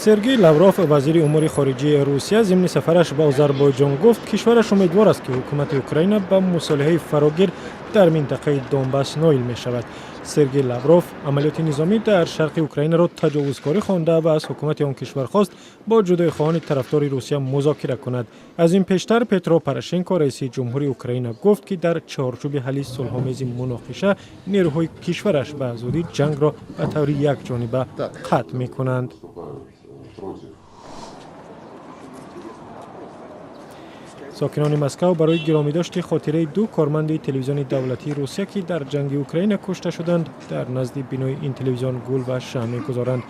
سرگئی لاوروف وزیر امور خارجه روسیه ضمن سفرش به آذربایجان گفت کشورش امیدوار است که حکومت اوکراین به مصالحه فراگیر در منطقه دونباس نائل می شود. سرگئی لاوروف عملیات نظامی در شرق اوکراین را تجاوزکاری خوانده و از حکومت آن کشور خواست با جدایی‌خواهان طرفدار روسیه مذاکره کند. از این پیشتر پترو پروشنکو رئیس جمهوری اوکراین گفت که در چارچوب حل صلح‌آمیز مناقشه نیروهای کشورش به زودی جنگ را به طور یکجانبه ختم می‌کنند. ساکنان مسکو برای گرامیداشت خاطره 2 کارمند تلویزیون دولتی روسیه که در جنگ اوکراین کشته شدند در نزد بینای این تلویزیون گل و شمع می‌گذارند.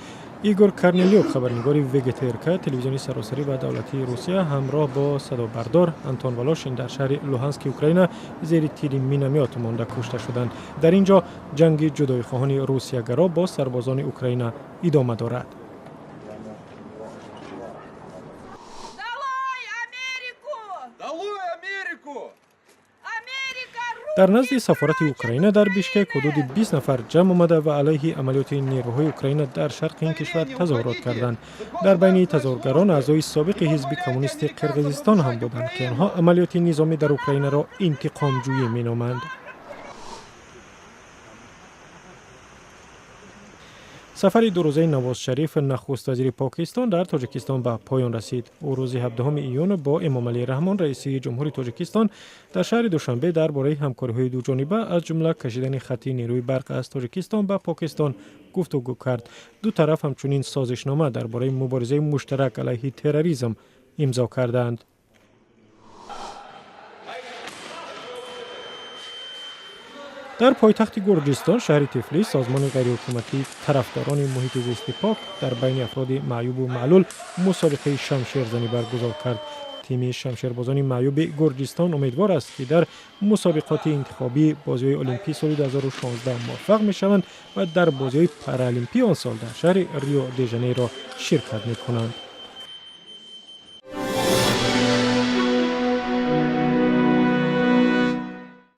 ایگور کارنلیوک خبرنگار وگترکا تلویزیون سراسری و دولتی روسیه همراه با صدابردار آنتون ولوشین در شهر لوهانسک اوکراین زیر تیر مینومت مانده کشته شدند. در اینجا جنگ جدایی‌خواهان روسیه گرا با سربازان اوکراین ادامه دارد. در نزد سفارت اوکراین در بیشکک حدود 20 نفر جمع آمده و علیه عملیات نیروهای اوکراین در شرق این کشور تظاهرات کردند. در بین تظاهرگران اعضای سابق حزب کمونیست قرقیزستان هم بودند که آنها عملیات نظامی در اوکراین را انتقام جویی مینامند. سفر 2 روزه نواز شریف نخست وزیر پاکستان در تاجیکستان به پایان رسید. او روز 17 ایون با امام علی رحمان رئیس جمهوری تاجیکستان در شهر دوشنبه درباره همکاری‌های دوجانبه از جمله کشیدن خط نیروی برق از تاجیکستان به پاکستان گفتگو کرد. دو طرف همچنین سازشنامه درباره مبارزه مشترک علیه تروریسم امضا کردند. در پایتخت گرجستان شهر تفلیس سازمان غیرحکومتی طرفداران محیط زیست پاک در بین افراد معیوب و معلول مسابقه شمشیرزنی برگزار کرد. تیم شمشیربازان معیوب گرجستان امیدوار است که در مسابقات انتخابی بازی‌های المپی سال 2016 موفق می‌شوند و در بازی‌های پارالمپی آن سال در شهر ریو دی ژانیرو شرکت می‌کنند.